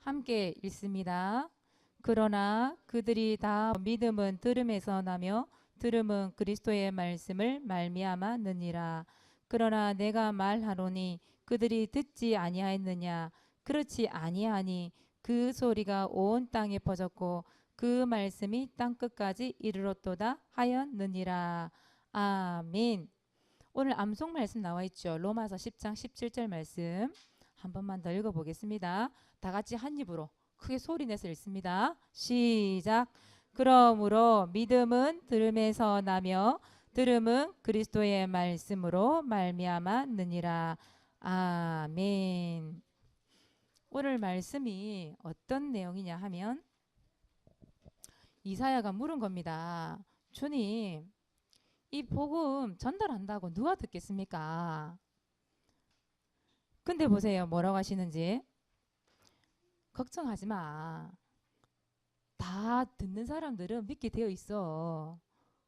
함께 읽습니다. 그러나 그들이 다 믿음은 들음에서 나며 들음은 그리스도의 말씀을 말미암았느니라. 그러나 내가 말하노니 그들이 듣지 아니하였느냐. 그렇지 아니하니 그 소리가 온 땅에 퍼졌고 그 말씀이 땅끝까지 이르렀도다 하였느니라. 아멘. 오늘 암송 말씀 나와 있죠. 로마서 10장 17절 말씀 한 번만 더 읽어보겠습니다. 다 같이 한 입으로 크게 소리 내서 읽습니다. 시작. 그러므로 믿음은 들음에서 나며 들음은 그리스도의 말씀으로 말미암았느니라. 아멘. 오늘 말씀이 어떤 내용이냐 하면 이사야가 물은 겁니다. 주님, 이 복음 전달한다고 누가 듣겠습니까? 근데 보세요. 뭐라고 하시는지. 걱정하지 마. 다 듣는 사람들은 믿게 되어 있어.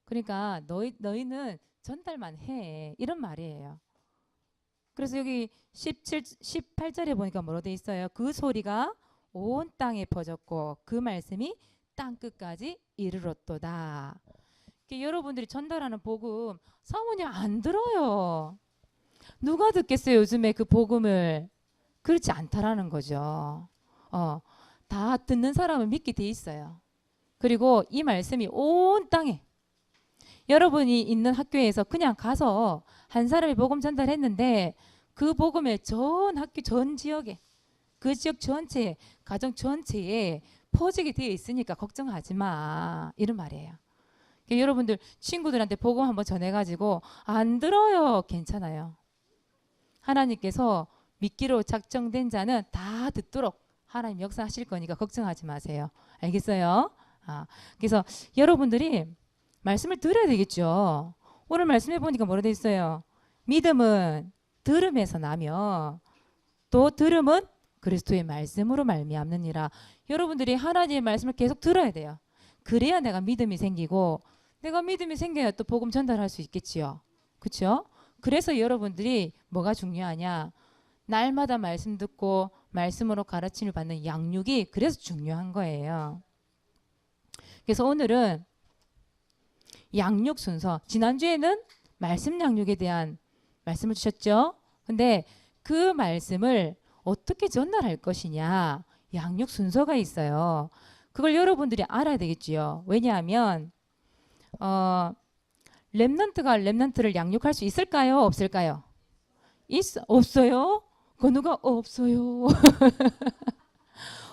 그러니까 너희는 전달만 해. 이런 말이에요. 그래서 여기 18절에 보니까 뭐로 돼 있어요? 그 소리가 온 땅에 퍼졌고 그 말씀이 땅끝까지 이르렀도다. 여러분들이 전달하는 복음 사모님 안 들어요. 누가 듣겠어요? 요즘에 그 복음을. 그렇지 않다라는 거죠. 다 듣는 사람은 믿게 돼 있어요. 그리고 이 말씀이 온 땅에 여러분이 있는 학교에서 그냥 가서 한 사람이 복음 전달했는데 그 복음을 전 학교 전 지역에 그 지역 전체에 가정 전체에 퍼지게 되어 있으니까 걱정하지 마. 이런 말이에요. 여러분들 친구들한테 복음 한번 전해가지고 안 들어요. 괜찮아요. 하나님께서 믿기로 작정된 자는 다 듣도록 하나님 역사하실 거니까 걱정하지 마세요. 알겠어요? 그래서 여러분들이 말씀을 들어야 되겠죠. 오늘 말씀해 보니까 뭐라 돼 있어요? 믿음은 들음에서 나며 또 들음은 그리스도의 말씀으로 말미암느니라. 여러분들이 하나님의 말씀을 계속 들어야 돼요. 그래야 내가 믿음이 생기고 내가 믿음이 생겨야 또 복음 전달할 수 있겠지요. 그렇죠? 그래서 여러분들이 뭐가 중요하냐? 날마다 말씀 듣고 말씀으로 가르침을 받는 양육이 그래서 중요한 거예요. 그래서 오늘은 양육 순서, 지난주에는 말씀 양육에 대한 말씀을 주셨죠. 근데 그 말씀을 어떻게 전달할 것이냐, 양육 순서가 있어요. 그걸 여러분들이 알아야 되겠지요. 왜냐하면 렘넌트를 양육할 수 있을까요? 없을까요? 없어요? 건우가 없어요.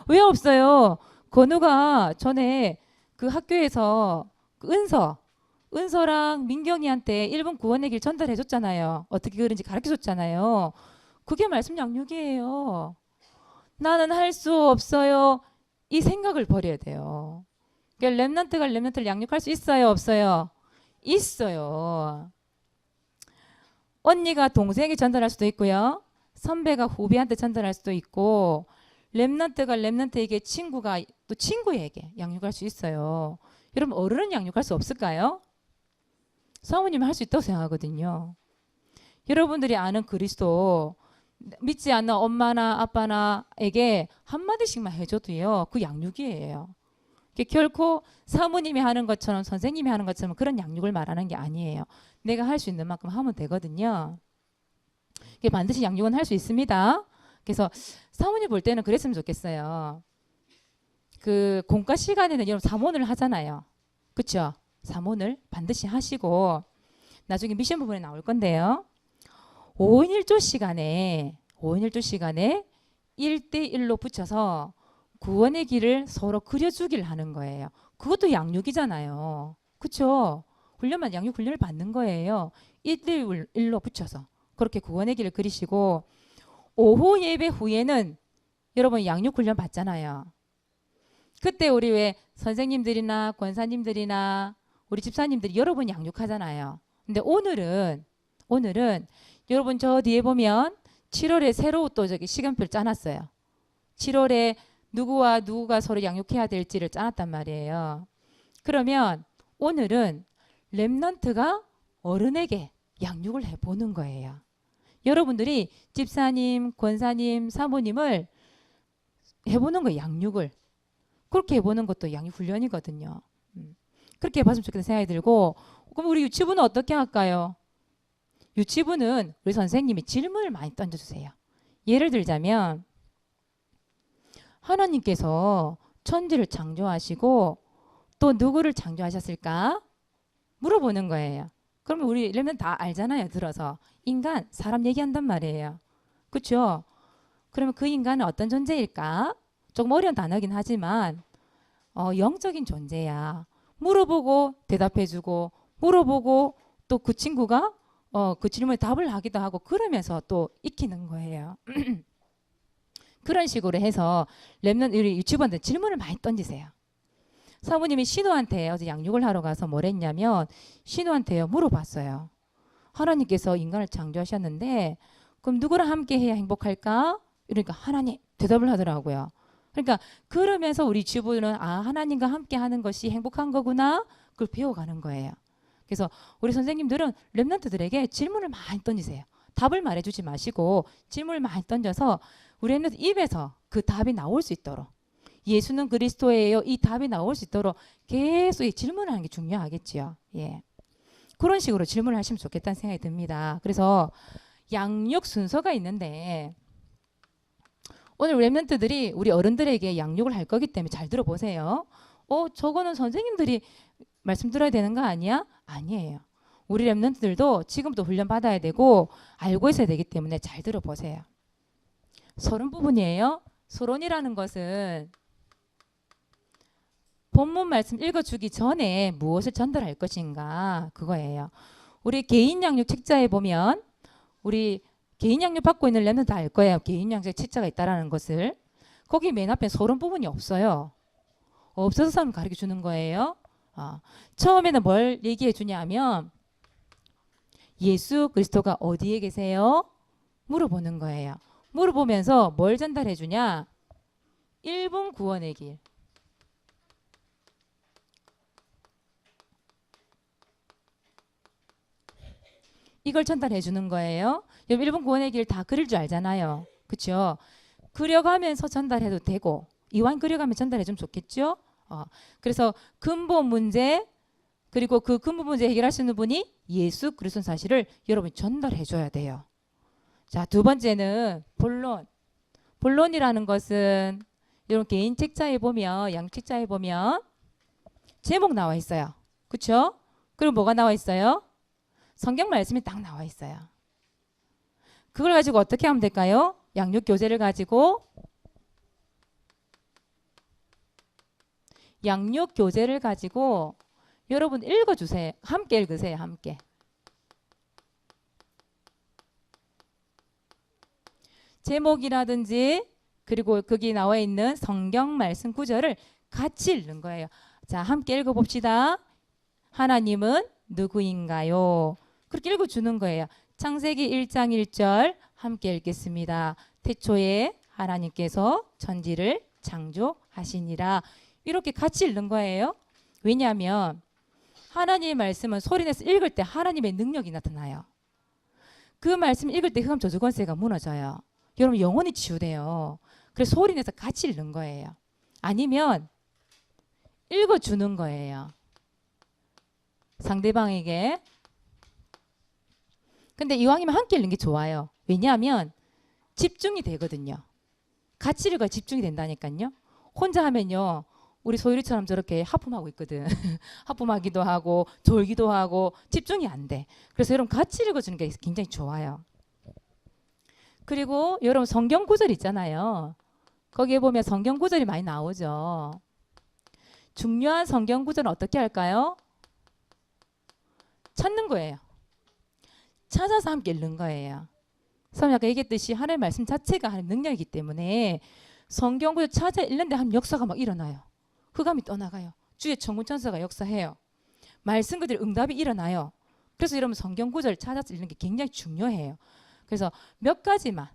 왜 없어요? 건우가 전에 그 학교에서 그 은서랑 민경이한테 1번 구원의 길 전달해 줬잖아요. 어떻게 그런지 가르쳐 줬잖아요. 그게 말씀 양육이에요. 나는 할 수 없어요. 이 생각을 버려야 돼요. 그러니까 렘넌트가 렘넌트를 양육할 수 있어요? 없어요? 있어요. 언니가 동생에게 전달할 수도 있고요. 선배가 후배한테 전달할 수도 있고, 렘넌트가 렘넌트에게, 친구가 또 친구에게 양육할 수 있어요. 여러분, 어른은 양육할 수 없을까요? 사모님은 할 수 있다고 생각하거든요. 여러분들이 아는 그리스도, 믿지 않는 엄마나 아빠나에게 한마디씩만 해줘도요, 그 양육이에요. 결코 사모님이 하는 것처럼 선생님이 하는 것처럼 그런 양육을 말하는 게 아니에요. 내가 할 수 있는 만큼 하면 되거든요. 반드시 양육은 할 수 있습니다. 그래서 사모님 볼 때는 그랬으면 좋겠어요. 그 공과 시간에는 여러분 사모를 하잖아요. 그렇죠? 사모를 반드시 하시고 나중에 미션 부분에 나올 건데요. 5인 1조 시간에 1대1로 붙여서 구원의 길을 서로 그려주길 하는 거예요. 그것도 양육이잖아요. 그렇죠? 양육 훈련을 받는 거예요. 1대1로 붙여서 그렇게 구원의 길을 그리시고, 오후 예배 후에는 여러분 양육 훈련 받잖아요. 그때 우리 왜 선생님들이나 권사님들이나 우리 집사님들이 여러분 양육하잖아요. 근데 오늘은 여러분 저 뒤에 보면 7월에 새로 또 저기 시간표를 짜놨어요. 7월에 누구가 서로 양육해야 될지를 짜놨단 말이에요. 그러면 오늘은 렘넌트가 어른에게 양육을 해보는 거예요. 여러분들이 집사님, 권사님, 사모님을 해보는 거예요. 양육을. 그렇게 해보는 것도 양육 훈련이거든요. 그렇게 해봤으면 좋겠다는 생각이 들고, 그럼 우리 유치부는 어떻게 할까요? 유치부는 우리 선생님이 질문을 많이 던져주세요. 예를 들자면 하나님께서 천지를 창조하시고 또 누구를 창조하셨을까? 물어보는 거예요. 그러면 우리 랩은 다 알잖아요. 들어서 인간, 사람 얘기한단 말이에요. 그렇죠? 그러면 그 인간은 어떤 존재일까? 조금 어려운 단어긴 하지만 영적인 존재야. 물어보고 대답해주고 물어보고 또 그 친구가 그 질문에 답을 하기도 하고 그러면서 또 익히는 거예요. 그런 식으로 해서 랩는 우리 유치부한테 질문을 많이 던지세요. 사모님이 신우한테 어제 양육을 하러 가서 뭘 했냐면 신우한테요 물어봤어요. 하나님께서 인간을 창조하셨는데 그럼 누구랑 함께 해야 행복할까? 이러니까 하나님 대답을 하더라고요. 그러니까 그러면서 우리 주부는 하나님과 함께 하는 것이 행복한 거구나 그걸 배워가는 거예요. 그래서 우리 선생님들은 랩런트들에게 질문을 많이 던지세요. 답을 말해주지 마시고 질문을 많이 던져서 우리 랩런트 입에서 그 답이 나올 수 있도록 예수는 그리스도예요. 이 답이 나올 수 있도록 계속 질문하는 게 중요하겠지요. 예. 그런 식으로 질문을 하시면 좋겠다는 생각이 듭니다. 그래서 양육 순서가 있는데 오늘 랩런트들이 우리 어른들에게 양육을 할 거기 때문에 잘 들어보세요. 저거는 선생님들이 말씀 들어야 되는 거 아니야? 아니에요. 우리 랩런트들도 지금부터 훈련 받아야 되고 알고 있어야 되기 때문에 잘 들어보세요. 서론 부분이에요. 서론이라는 것은 본문 말씀 읽어주기 전에 무엇을 전달할 것인가 그거예요. 우리 개인 양육 책자에 보면 우리 개인 양육 받고 있는 랩런트 다 알 거예요. 개인 양육 책자가 있다라는 것을. 거기 맨 앞에 서론 부분이 없어요. 없어서 사람 가르쳐 주는 거예요. 처음에는 뭘 얘기해 주냐면 예수 그리스도가 어디에 계세요? 물어보는 거예요. 물어보면서 뭘 전달해 주냐? 1분 구원의 길. 이걸 전달해 주는 거예요. 여러분 1분 구원의 길 다 그릴 줄 알잖아요. 그렇죠? 그려가면서 전달해도 되고 이왕 그려가면 전달해 주면 좋겠죠? 그래서 근본 문제 그리고 그 근본 문제 해결할 수 있는 분이 예수 그리스도 사실을 여러분이 전달해 줘야 돼요. 자, 두 번째는 본론. 본론이라는 것은 여러분 개인 책자에 보면 양 책자에 보면 제목 나와 있어요. 그렇죠? 그리고 뭐가 나와 있어요? 성경 말씀이 딱 나와 있어요. 그걸 가지고 어떻게 하면 될까요? 양육 교재를 가지고 여러분 읽어주세요. 함께 읽으세요. 함께. 제목이라든지 그리고 거기 나와 있는 성경 말씀 구절을 같이 읽는 거예요. 자, 함께 읽어봅시다. 하나님은 누구인가요? 그렇게 읽어주는 거예요. 창세기 1장 1절 함께 읽겠습니다. 태초에 하나님께서 천지를 창조하시니라. 이렇게 같이 읽는 거예요. 왜냐하면 하나님의 말씀은 소리내서 읽을 때 하나님의 능력이 나타나요. 그 말씀 읽을 때 흑암 저주권세가 무너져요. 여러분 영혼이 치유돼요. 그래서 소리내서 같이 읽는 거예요. 아니면 읽어주는 거예요. 상대방에게. 근데 이왕이면 함께 읽는 게 좋아요. 왜냐하면 집중이 되거든요. 같이 읽어야 집중이 된다니까요. 혼자 하면요. 우리 소율이처럼 저렇게 하품하고 있거든. 하품하기도 하고 졸기도 하고 집중이 안 돼. 그래서 여러분 같이 읽어주는 게 굉장히 좋아요. 그리고 여러분 성경 구절 있잖아요. 거기에 보면 성경 구절이 많이 나오죠. 중요한 성경 구절은 어떻게 할까요? 찾는 거예요. 찾아서 함께 읽는 거예요. 선생님 아까 얘기했듯이 하나님의 말씀 자체가 하나님의 능력이기 때문에 성경 구절 찾아 읽는데 한 역사가 막 일어나요. 흑암이 떠나가요. 주의 천군 천사가 역사해요. 말씀 그대로 응답이 일어나요. 그래서 여러분 성경 구절 찾아서 읽는 게 굉장히 중요해요. 그래서 몇 가지만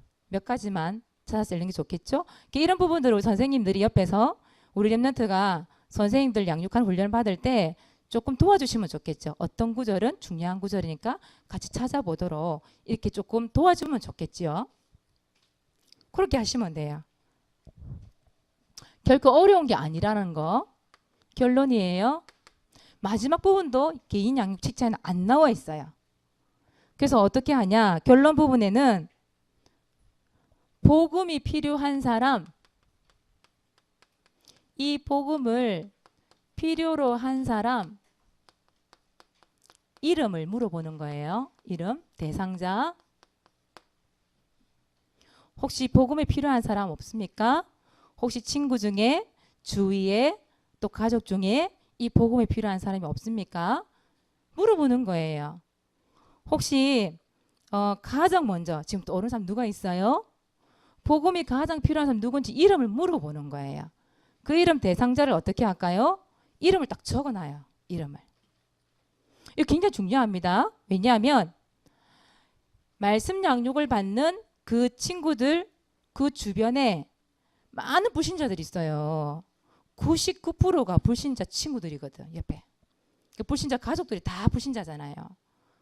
찾아서 읽는 게 좋겠죠. 이런 부분들을 선생님들이 옆에서 우리 랩런트가 선생님들 양육하는 훈련을 받을 때 조금 도와주시면 좋겠죠. 어떤 구절은 중요한 구절이니까 같이 찾아보도록 이렇게 조금 도와주면 좋겠지요. 그렇게 하시면 돼요. 결코 어려운 게 아니라는 거 결론이에요. 마지막 부분도 개인 양육 칭찬은 안 나와 있어요. 그래서 어떻게 하냐? 결론 부분에는 복음이 필요한 사람, 이 복음을 필요로 한 사람 이름을 물어보는 거예요. 이름, 대상자. 혹시 복음이 필요한 사람 없습니까? 혹시 친구 중에, 주위에, 또 가족 중에 이 복음이 필요한 사람이 없습니까? 물어보는 거예요. 혹시 가장 먼저 지금 떠오르는 사람 누가 있어요? 복음이 가장 필요한 사람 누군지 이름을 물어보는 거예요. 그 이름 대상자를 어떻게 할까요? 이름을 딱 적어놔요. 이름을. 이거 굉장히 중요합니다. 왜냐하면 말씀 양육을 받는 그 친구들 그 주변에 많은 불신자들이 있어요. 99%가 불신자 친구들이거든. 옆에. 불신자 가족들이 다 불신자잖아요.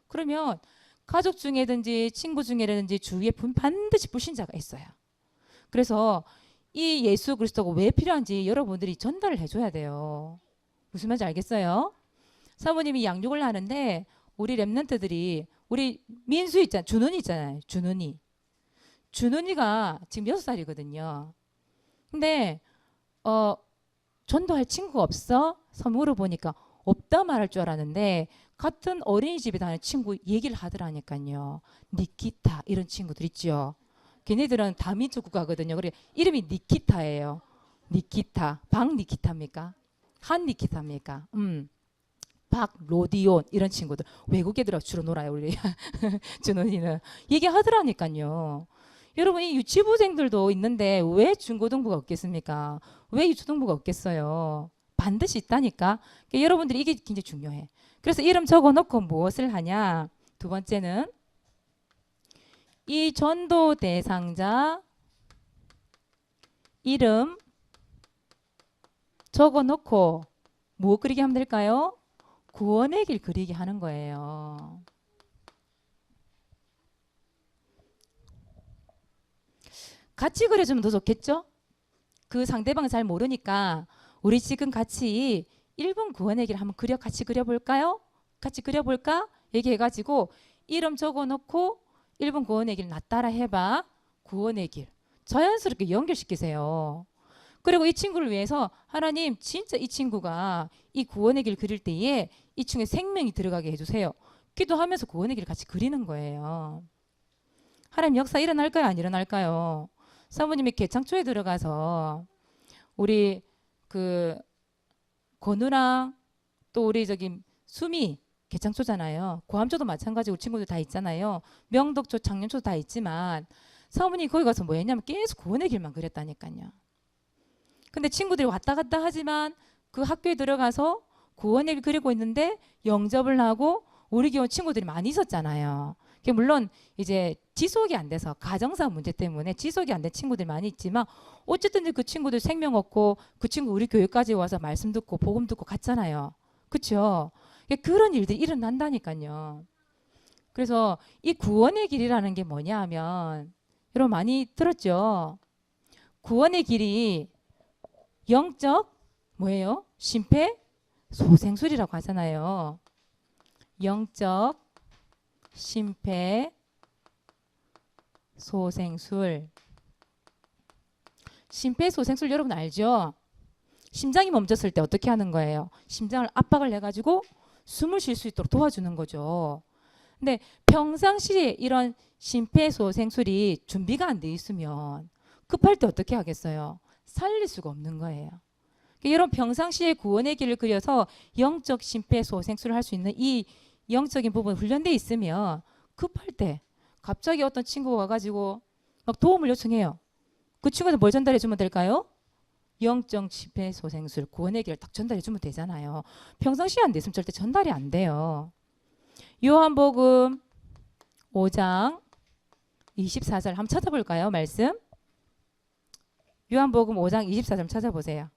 그러면 가족 중에든지 친구 중에든지 주위에 반드시 불신자가 있어요. 그래서 이 예수 그리스도가 왜 필요한지 여러분들이 전달을 해줘야 돼요. 무슨 말인지 알겠어요? 사모님이 양육을 하는데 우리 랩런트들이 우리 민수 있잖아요. 준은이 있잖아요. 준은이가 지금 6살이거든요. 근데 전도할 친구가 없어? 서 물어보니까 없다 말할 줄 알았는데 같은 어린이집에 다니는 친구 얘기를 하더라니까요. 니키타 이런 친구들 있죠. 걔네들은 다민족 국가거든요. 그래 이름이 니키타예요. 니키타. 박니키타입니까? 한니키타입니까? 박로디온 이런 친구들 외국 애들하고 주로 놀아요. 우리 준원이는 얘기하더라니까요. 여러분 이 유치부생들도 있는데 왜 중고등부가 없겠습니까? 왜 유초등부가 없겠어요? 반드시 있다니까. 그러니까 여러분들이 이게 굉장히 중요해. 그래서 이름 적어놓고 무엇을 하냐? 두 번째는 이 전도 대상자 이름 적어놓고 무엇 그리게 하면 될까요? 구원의 길 그리게 하는 거예요. 같이 그려주면 더 좋겠죠? 그 상대방을 잘 모르니까 우리 지금 같이 1번 구원의 길 한번 같이 그려볼까요? 같이 그려볼까? 얘기해가지고 이름 적어놓고 1번 구원의 길 나 따라 해봐. 구원의 길. 자연스럽게 연결시키세요. 그리고 이 친구를 위해서 하나님 진짜 이 친구가 이 구원의 길 그릴 때에 이 친구의 생명이 들어가게 해주세요. 기도하면서 구원의 길 같이 그리는 거예요. 하나님 역사 일어날까요? 안 일어날까요? 사모님이 개창초에 들어가서 우리 그 권우랑 또 우리 저기 수미 개창초잖아요. 고암초도 마찬가지고 친구들 다 있잖아요. 명덕초, 장년초 다 있지만 사모님이 거기 가서 뭐 했냐면 계속 구원의 길만 그렸다니까요. 근데 친구들이 왔다 갔다 하지만 그 학교에 들어가서 구원의 길 그리고 있는데 영접을 하고 우리 교원 친구들이 많이 있었잖아요. 물론 이제 지속이 안 돼서 가정사 문제 때문에 지속이 안 된 친구들이 많이 있지만 어쨌든 그 친구들 생명 얻고 그 친구 우리 교회까지 와서 말씀 듣고 복음 듣고 갔잖아요. 그렇죠? 그런 일들이 일어난다니까요. 그래서 이 구원의 길이라는 게 뭐냐 하면 여러분 많이 들었죠? 구원의 길이 영적 뭐예요? 심폐소생술이라고 하잖아요. 영적 심폐소생술. 심폐소생술 여러분 알죠? 심장이 멈췄을 때 어떻게 하는 거예요? 심장을 압박을 해가지고 숨을 쉴 수 있도록 도와주는 거죠. 근데 평상시에 이런 심폐소생술이 준비가 안 돼 있으면 급할 때 어떻게 하겠어요? 살릴 수가 없는 거예요. 여러분 평상시에 구원의 길을 그려서 영적 심폐소생술을 할 수 있는 이 영적인 부분 훈련돼 있으면 급할 때 갑자기 어떤 친구가 와가지고 막 도움을 요청해요. 그 친구한테 뭘 전달해 주면 될까요? 영적 심폐소생술 구원의 길을 딱 전달해 주면 되잖아요. 평상시에 안 됐으면 절대 전달이 안 돼요. 요한복음 5장 24절 한번 찾아볼까요? 말씀. 요한복음 5장 24절 찾아보세요.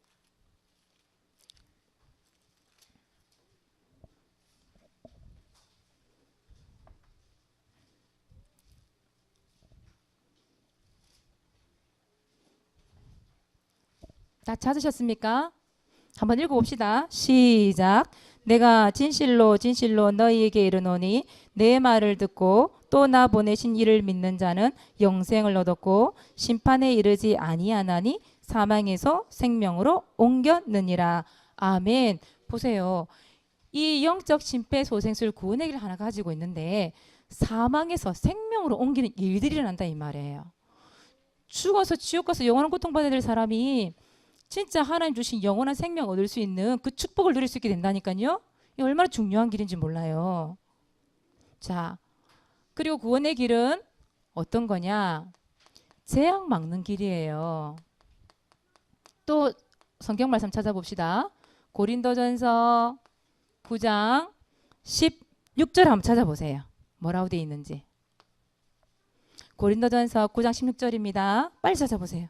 다 찾으셨습니까? 한번 읽어봅시다. 시작. 내가 진실로 진실로 너희에게 이르노니 내 말을 듣고 또 나 보내신 이를 믿는 자는 영생을 얻었고 심판에 이르지 아니하나니 사망에서 생명으로 옮겼느니라. 아멘. 보세요. 이 영적 심폐소생술 구원의 길 하나 가지고 있는데 사망에서 생명으로 옮기는 일들이 일어난다 이 말이에요. 죽어서 지옥 가서 영원한 고통받아야 될 사람이 진짜 하나님 주신 영원한 생명 얻을 수 있는 그 축복을 누릴 수 있게 된다니까요. 이 얼마나 중요한 길인지 몰라요. 자, 그리고 구원의 길은 어떤 거냐? 재앙 막는 길이에요. 또 성경 말씀 찾아봅시다. 고린도전서 9장 16절 한번 찾아보세요. 뭐라고 되어 있는지. 고린도전서 9장 16절입니다. 빨리 찾아보세요.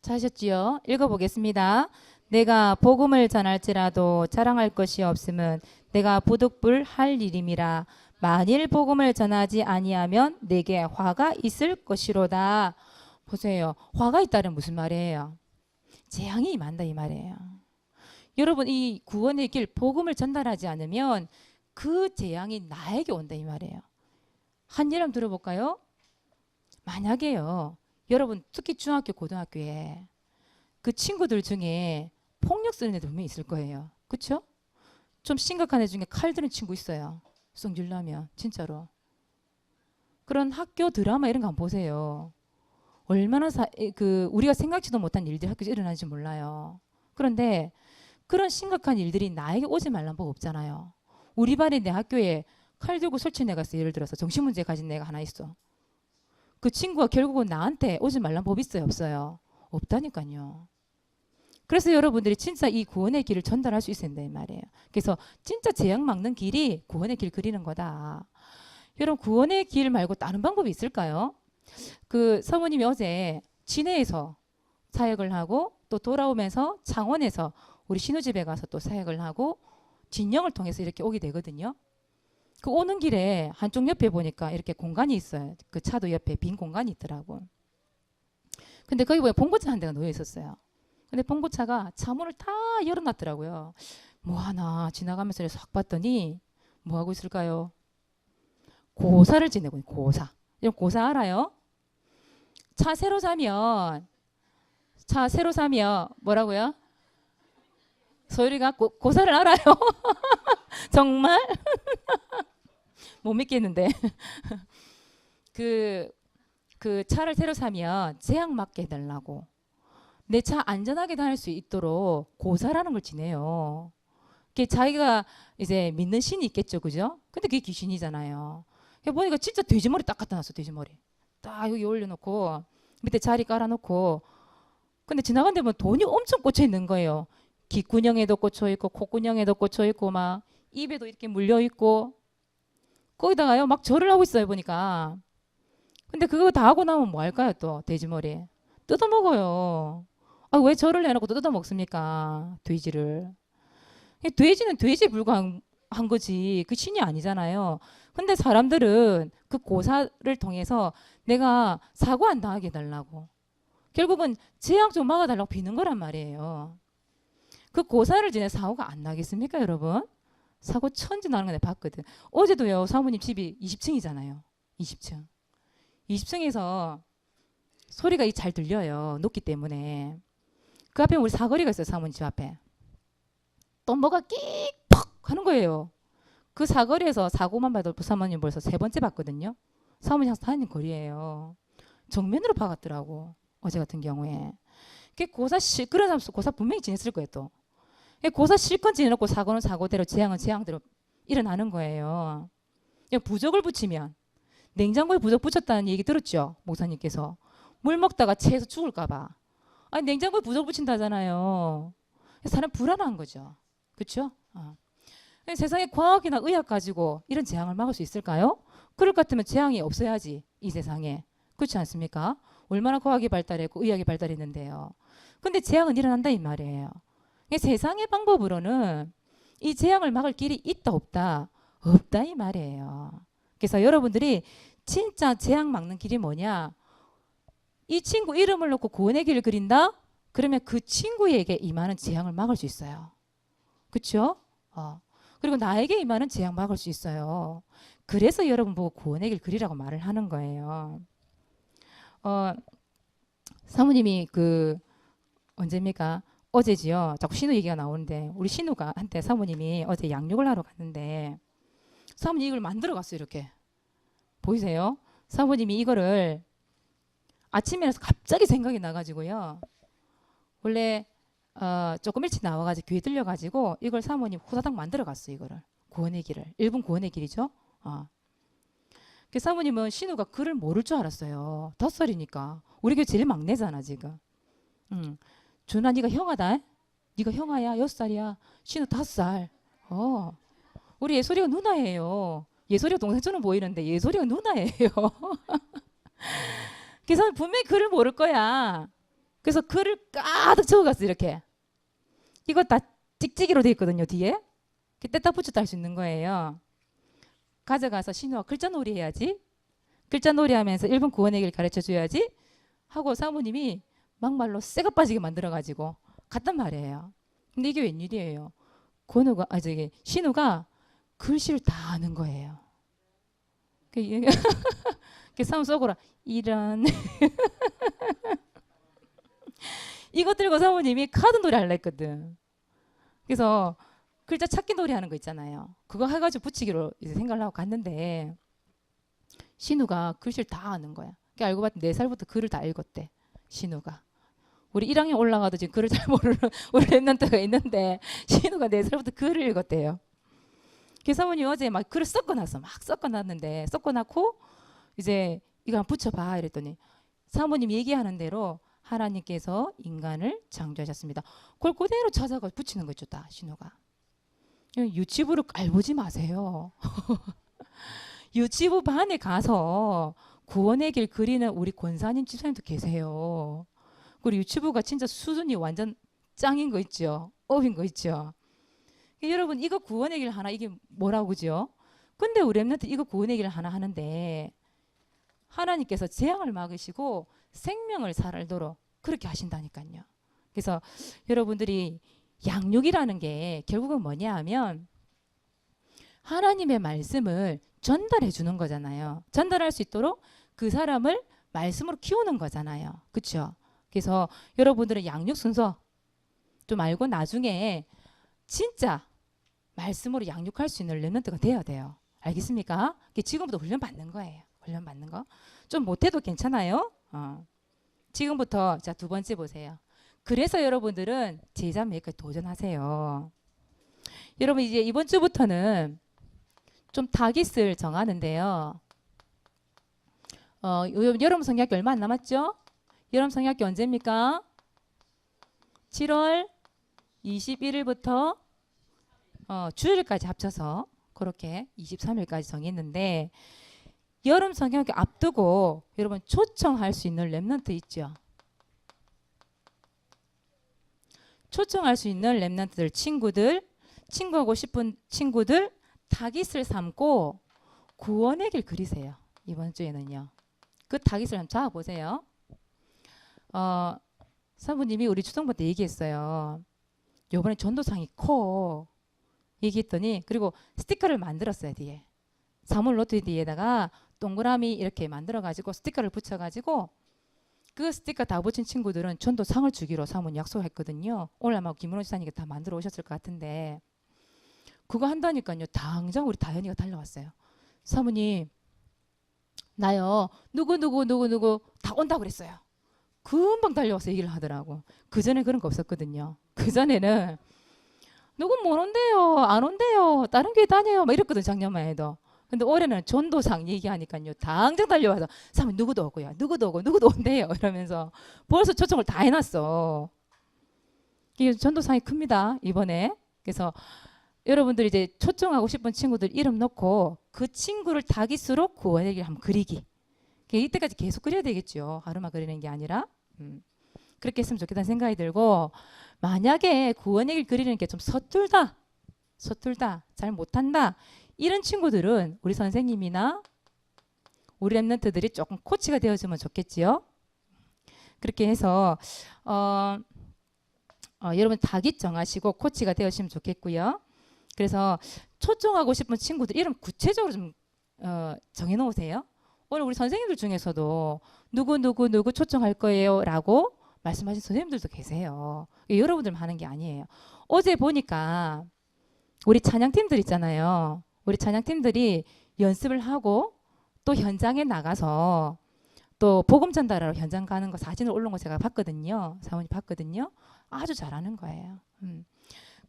찾으셨지요? 읽어보겠습니다. 내가 복음을 전할지라도 자랑할 것이 없음은 내가 부득불 할 일임이라. 만일 복음을 전하지 아니하면 내게 화가 있을 것이로다. 보세요. 화가 있다는 무슨 말이에요? 재앙이 임한다 이 말이에요. 여러분 이 구원의 길 복음을 전달하지 않으면 그 재앙이 나에게 온다 이 말이에요. 한 예를 들어볼까요? 만약에요. 여러분 특히 중학교 고등학교에 그 친구들 중에 폭력 쓰는 애들 분명히 있을 거예요. 그렇죠? 좀 심각한 애 중에 칼 드는 친구 있어요. 성질나면 진짜로. 그런 학교 드라마 이런 거 한번 보세요. 얼마나 우리가 생각지도 못한 일들이 학교에서 일어나는지 몰라요. 그런데 그런 심각한 일들이 나에게 오지 말란 법 없잖아요. 우리 반에 내 학교에 칼 들고 설치는 애가 있어. 예를 들어서 정신문제 가진 애가 하나 있어. 그 친구가 결국은 나한테 오지 말란 법 있어요? 없어요? 없다니까요. 그래서 여러분들이 진짜 이 구원의 길을 전달할 수 있어야 된다 이 말이에요. 그래서 진짜 재앙 막는 길이 구원의 길 그리는 거다. 여러분 구원의 길 말고 다른 방법이 있을까요? 그 사모님이 어제 진해에서 사역을 하고 또 돌아오면서 창원에서 우리 신우집에 가서 또 사역을 하고 진영을 통해서 이렇게 오게 되거든요. 그 오는 길에 한쪽 옆에 보니까 이렇게 공간이 있어요. 그 차도 옆에 빈 공간이 있더라고. 근데 거기 보면 봉고차 한 대가 놓여 있었어요. 근데 봉고차가 차문을 다 열어놨더라고요. 뭐 하나 지나가면서 싹 봤더니 뭐 하고 있을까요? 고사를 지내고 있는 고사. 여러분 고사 알아요? 차 새로 사면 뭐라고요? 소율이가 고사를 알아요? 정말? 못 믿겠는데. 그 차를 새로 사면 재앙 맞게 해달라고 내 차 안전하게 다닐 수 있도록 고사라는 걸 지내요. 그게 자기가 이제 믿는 신이 있겠죠, 그죠? 근데 그게 귀신이잖아요. 보니까 진짜 돼지머리 딱 갖다 놨어, 돼지머리. 딱 여기 올려놓고 밑에 자리 깔아놓고. 근데 지나간 데 보면 돈이 엄청 꽂혀 있는 거예요. 귓구녕에도 꽂혀 있고 콧구녕에도 꽂혀 있고 막 입에도 이렇게 물려 있고 거기다가요 막 절을 하고 있어요 보니까. 근데 그거 다 하고 나면 뭐 할까요 또 돼지머리? 뜯어먹어요. 아, 왜 절을 해놓고 뜯어먹습니까? 돼지를. 돼지는 돼지에 불과한 거지 그 신이 아니잖아요. 근데 사람들은 그 고사를 통해서 내가 사고 안 당하게 해달라고 결국은 재앙 좀 막아달라고 비는 거란 말이에요. 그 고사를 지내 사고가 안 나겠습니까 여러분? 사고 천지 나는 거 내가 봤거든. 어제도요 사모님 집이 20층이잖아요. 20층. 20층에서 소리가 잘 들려요. 높기 때문에. 그 앞에 우리 사거리가 있어요. 사모님 집 앞에. 또 뭐가 끽퍽 하는 거예요. 그 사거리에서 사고만 봐도 사모님 벌써 3번째 봤거든요. 사모님 항상 다니는 거리예요. 정면으로 박았더라고. 어제 같은 경우에. 그런 사람 고사 분명히 지냈을 거예요 또. 고사 실컷 지내놓고 사고는 사고대로 재앙은 재앙대로 일어나는 거예요. 부적을 붙이면 냉장고에 부적 붙였다는 얘기 들었죠? 목사님께서. 물 먹다가 체해서 죽을까 봐. 아니 냉장고에 부적 붙인다잖아요. 사람 불안한 거죠. 그렇죠? 세상에 과학이나 의학 가지고 이런 재앙을 막을 수 있을까요? 그럴 것 같으면 재앙이 없어야지 이 세상에. 그렇지 않습니까? 얼마나 과학이 발달했고 의학이 발달했는데요. 근데 재앙은 일어난다 이 말이에요. 세상의 방법으로는 이 재앙을 막을 길이 있다 없다? 없다 이 말이에요. 그래서 여러분들이 진짜 재앙 막는 길이 뭐냐? 이 친구 이름을 놓고 구원의 길을 그린다? 그러면 그 친구에게 임하는 재앙을 막을 수 있어요. 그렇죠? 그리고 나에게 임하는 재앙 막을 수 있어요. 그래서 여러분 보고 구원의 길 그리라고 말을 하는 거예요. 사모님이 그 언제입니까? 어제지요. 자꾸 신우 얘기가 나오는데 우리 신우가 한테 사모님이 어제 양육을 하러 갔는데 사모님이 이걸 만들어 갔어요. 이렇게 보이세요? 사모님이 이거를 아침에 일어나서 갑자기 생각이 나가지고요. 원래 조금 일찍 나와가지고 교회 들려가지고 이걸 사모님 후다닥 만들어 갔어요. 이거를 구원의 길을 1분 구원의 길이죠. 그 사모님은 신우가 글을 모를 줄 알았어요. 5살이니까 우리 교회 제일 막내잖아 지금. 준아 네가 형아다. 네가 형아야. 6살이야. 신우 5살. 우리 예솔이가 누나예요. 예솔이가 동생처럼 보이는데 예솔이가 누나예요. 그래서 분명히 글을 모를 거야. 그래서 글을 가득 적어갔어. 이렇게. 이거 다 찍찍이로 돼 있거든요. 뒤에. 뗐다 붙였다 할 수 있는 거예요. 가져가서 신우가 글자놀이 해야지. 글자놀이 하면서 1분 구원의 길 가르쳐줘야지 하고 사모님이 막말로 새가 빠지게 만들어가지고 갔단 말이에요. 근데 이게 웬일이에요. 신우가 글씨를 다 아는 거예요. 그 사람 속으로 이런 이것 들고 사모님이 카드 놀이 하려 했거든. 그래서 글자 찾기 놀이 하는 거 있잖아요. 그거 해가지고 붙이기로 이제 생각을 하고 갔는데 신우가 글씨를 다 아는 거야. 알고 봤더니 4살부터 글을 다 읽었대. 신우가. 우리 1학년 올라가도 지금 글을 잘 모르는 우리 랩런트가 있는데 신우가 4살부터 글을 읽었대요. 그래서 사모님 어제 막 글을 섞어놨어. 막 섞어놨는데 섞어놨고 이제 이거 한번 붙여봐 이랬더니 사모님 얘기하는 대로 하나님께서 인간을 창조하셨습니다. 그걸 그대로 찾아가 붙이는 거 있죠. 다 신우가. 유치부를 깔보지 마세요. 유치부 반에 가서 구원의 길 그리는 우리 권사님 집사님도 계세요. 그리고 유치부가 진짜 수준이 완전 짱인 거 있죠. 업인 거 있죠. 여러분 이거 구원의 길 하나 이게 뭐라고 그죠? 근데 우리 랩런트 이거 구원의 길 하나 하는데 하나님께서 재앙을 막으시고 생명을 살도록 그렇게 하신다니까요. 그래서 여러분들이 양육이라는 게 결국은 뭐냐 하면 하나님의 말씀을 전달해 주는 거잖아요. 전달할 수 있도록 그 사람을 말씀으로 키우는 거잖아요. 그렇죠? 그래서 여러분들은 양육 순서 좀 알고 나중에 진짜 말씀으로 양육할 수 있는 랩런트가 돼야 돼요. 알겠습니까? 지금부터 훈련 받는 거예요. 훈련 받는 거. 좀 못해도 괜찮아요. 지금부터 자 2번째 보세요. 그래서 여러분들은 제자 메이커에 도전하세요. 여러분 이제 이번 주부터는 좀 타깃을 정하는데요. 여러분 성경학기 얼마 안 남았죠? 여러분 성경학기 언제입니까? 7월 21일부터 주일까지 합쳐서 그렇게 23일까지 정했는데 여름 성경학기 앞두고 여러분 초청할 수 있는 랩런트 있죠? 초청할 수 있는 랩런트들 친구하고 싶은 친구들 타깃을 삼고 구원의 길 그리세요. 이번 주에는요. 그 타깃을 한번 잡아보세요. 사부님이 우리 추동부 때 얘기했어요. 요번에 전도상이 커 얘기했더니 그리고 스티커를 만들었어요. 뒤에 사물 노트 뒤에다가 동그라미 이렇게 만들어가지고 스티커를 붙여가지고 그 스티커 다 붙인 친구들은 전도상을 주기로 사모님 약속했거든요. 오늘 아마 김은호 지사님이 다 만들어 오셨을 것 같은데 그거 한다니까요. 당장 우리 다현이가 달려왔어요. 사모님 나요 누구 다 온다 그랬어요. 금방 달려와서 얘기를 하더라고. 그전에 그런 거 없었거든요. 그전에는 누구 못 온대요. 안 온대요. 다른 교회 다녀요. 막 이랬거든 작년만 해도. 근데 올해는 전도상 얘기하니까요. 당장 달려와서 사모님 누구도 오고요. 누구도 오고 누구도 온대요. 이러면서 벌써 초청을 다 해놨어. 이게 전도상이 큽니다. 이번에. 그래서 여러분들 이제 초청하고 싶은 친구들 이름 넣고 그 친구를 타깃으로 구원의 길 한번 그리기. 이때까지 계속 그려야 되겠죠. 하루만 그리는 게 아니라. 그렇게 했으면 좋겠다는 생각이 들고 만약에 구원의 길 그리는 게 좀 서툴다. 서툴다, 잘 못한다. 이런 친구들은 우리 선생님이나 우리 랩런트들이 조금 코치가 되어주면 좋겠지요. 그렇게 해서 여러분 타깃 정하시고 코치가 되어주시면 좋겠고요. 그래서 초청하고 싶은 친구들 이름 구체적으로 좀 정해놓으세요. 오늘 우리 선생님들 중에서도 누구 초청할 거예요 라고 말씀하신 선생님들도 계세요. 여러분들만 하는 게 아니에요. 어제 보니까 우리 찬양팀들 있잖아요. 우리 찬양팀들이 연습을 하고 또 현장에 나가서 또 복음 전달하러 현장 가는 거 사진을 올린 거 제가 봤거든요. 사모님 봤거든요. 아주 잘하는 거예요.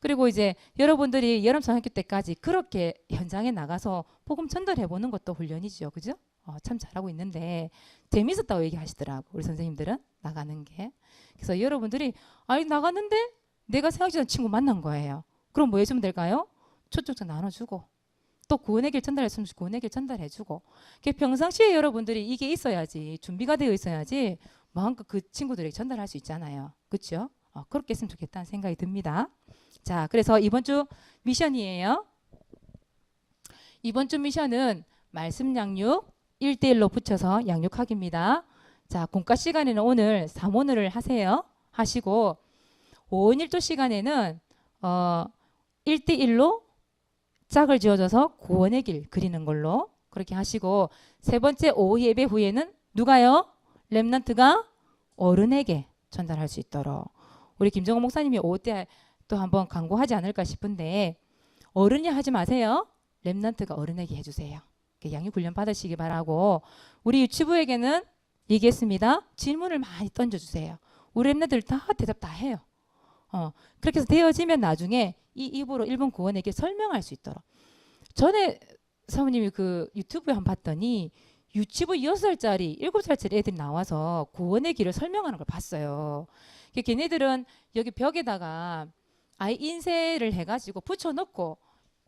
그리고 이제 여러분들이 여름 성학교 때까지 그렇게 현장에 나가서 복음 전달해 보는 것도 훈련이죠. 그죠? 참 잘하고 있는데 재밌었다고 얘기하시더라고. 우리 선생님들은 나가는 게. 그래서 여러분들이 아니 나갔는데 내가 생각지 않은 친구 만난 거예요. 그럼 뭐 해주면 될까요? 초청장 나눠주고 또 구원의 길 전달했으면 구원의 길 전달해주고. 평상시에 여러분들이 이게 있어야지 준비가 되어 있어야지 마음껏 그 친구들에게 전달할 수 있잖아요. 그렇죠? 그렇게 했으면 좋겠다는 생각이 듭니다. 자, 그래서 이번 주 미션이에요. 이번 주 미션은 말씀 양육 1대1로 붙여서 양육하기입니다. 자, 공과 시간에는 오늘 3원을 하세요. 하시고 5원 1조 시간에는 1대1로 짝을 지어줘서 구원의 길 그리는 걸로 그렇게 하시고 세 번째 오후 예배 후에는 누가요? 렘넌트가 어른에게 전달할 수 있도록 우리 김정호 목사님이 오후 때 또 한번 광고하지 않을까 싶은데 어른이 하지 마세요. 렘넌트가 어른에게 해주세요. 양육 훈련 받으시기 바라고 우리 유치부에게는 얘기했습니다. 질문을 많이 던져주세요. 우리 렘넌트들 다 대답 다 해요. 그렇게 해서 되어지면 나중에 이 입으로 일본 구원에게 설명할 수 있도록. 전에 사모님이 그 유튜브에 한번 봤더니 유치부 6살짜리, 7살짜리 애들이 나와서 구원의 길을 설명하는 걸 봤어요. 걔네들은 여기 벽에다가 아예 인쇄를 해가지고 붙여놓고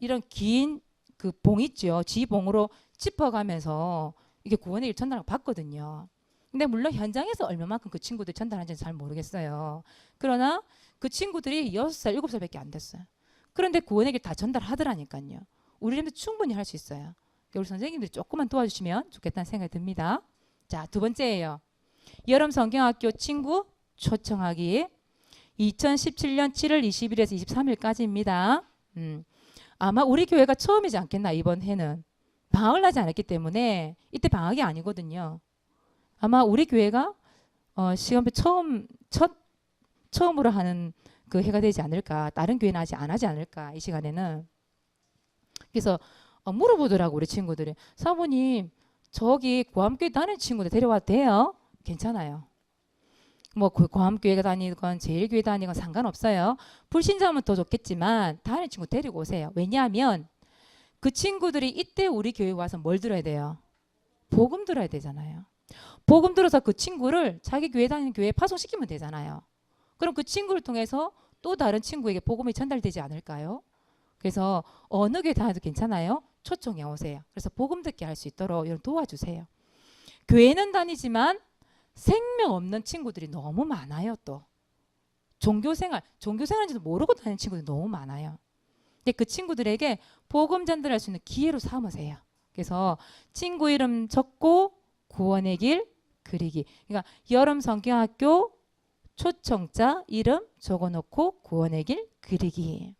이런 긴 그 봉 있죠. 지봉으로 짚어가면서 이게 구원의 길 전달하고 봤거든요. 근데 물론 현장에서 얼마만큼 그 친구들 전달하는지는 잘 모르겠어요. 그러나 그 친구들이 6살, 7살밖에 안 됐어요. 그런데 구원의 길 다 전달하더라니까요. 우리는 충분히 할 수 있어요. 우리 선생님들이 조금만 도와주시면 좋겠다는 생각이 듭니다. 자, 두 번째예요. 여름 성경학교 친구 초청하기 2017년 7월 20일에서 23일까지입니다. 아마 우리 교회가 처음이지 않겠나 이번 해는. 방학을 하지 않았기 때문에 이때 방학이 아니거든요. 아마 우리 교회가 시간표 처음으로 하는 그 해가 되지 않을까. 다른 교회는 아직 안 하지 않을까 이 시간에는. 그래서 물어보더라고 우리 친구들이. 사모님 저기 고암교회 다니는 친구들 데려와도 돼요? 괜찮아요. 뭐 고암교회가 다니건 제일교회 다니건 상관없어요. 불신자면 더 좋겠지만 다니는 친구 데리고 오세요. 왜냐하면 그 친구들이 이때 우리 교회 와서 뭘 들어야 돼요? 복음 들어야 되잖아요. 복음 들어서 그 친구를 자기 교회 다니는 교회에 파송시키면 되잖아요. 그럼 그 친구를 통해서 또 다른 친구에게 복음이 전달되지 않을까요? 그래서 어느 교회 다녀도 괜찮아요. 초청해 오세요. 그래서 복음 듣게 할 수 있도록 이런 도와주세요. 교회는 다니지만 생명 없는 친구들이 너무 많아요. 또 종교생활인지도 모르고 다니는 친구들이 너무 많아요. 근데 그 친구들에게 복음 전달할 수 있는 기회로 삼으세요. 그래서 친구 이름 적고 구원의 길 그리기. 그러니까 여름 성경학교 초청자 이름 적어놓고 구원의 길 그리기.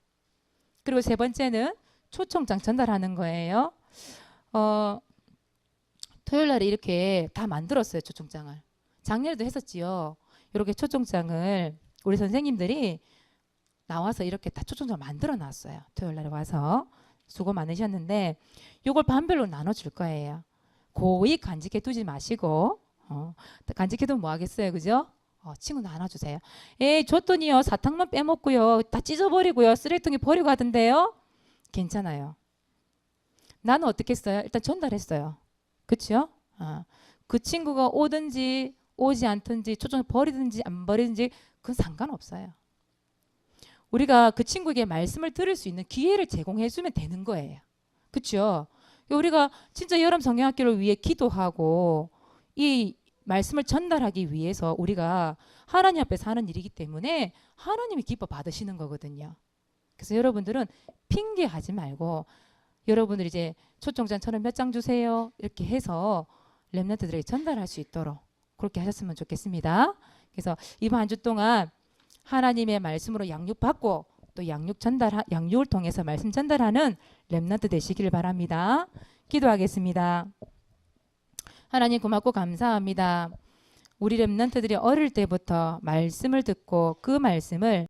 그리고 세 번째는 초청장 전달하는 거예요. 토요일 날에 이렇게 다 만들었어요. 초청장을. 작년에도 했었지요. 이렇게 초청장을 우리 선생님들이 나와서 이렇게 다 초청장을 만들어 놨어요. 토요일 날에 와서. 수고 많으셨는데 이걸 반별로 나눠줄 거예요. 고이 간직해 두지 마시고 간직해 두면 뭐 하겠어요. 그죠? 친구 나눠주세요. 에이 줬더니요 사탕만 빼먹고요 다 찢어버리고요 쓰레기통에 버리고 하던데요. 괜찮아요. 나는 어떻게 했어요? 일단 전달했어요. 그렇죠? 그 친구가 오든지 오지 않든지 초점 버리든지 안 버리든지 그건 상관없어요. 우리가 그 친구에게 말씀을 들을 수 있는 기회를 제공해주면 되는 거예요. 그렇죠? 우리가 진짜 여름 성경학교를 위해 기도하고 이 말씀을 전달하기 위해서 우리가 하나님 앞에서 하는 일이기 때문에 하나님이 기뻐 받으시는 거거든요. 그래서 여러분들은 핑계하지 말고 여러분들 이제 초청장처럼 몇 장 주세요 이렇게 해서 렘넌트들에게 전달할 수 있도록 그렇게 하셨으면 좋겠습니다. 그래서 이번 한 주 동안 하나님의 말씀으로 양육받고 또 양육을 통해서 말씀 전달하는 렘넌트 되시기를 바랍니다. 기도하겠습니다. 하나님 고맙고 감사합니다. 우리 렘넌트들이 어릴 때부터 말씀을 듣고 그 말씀을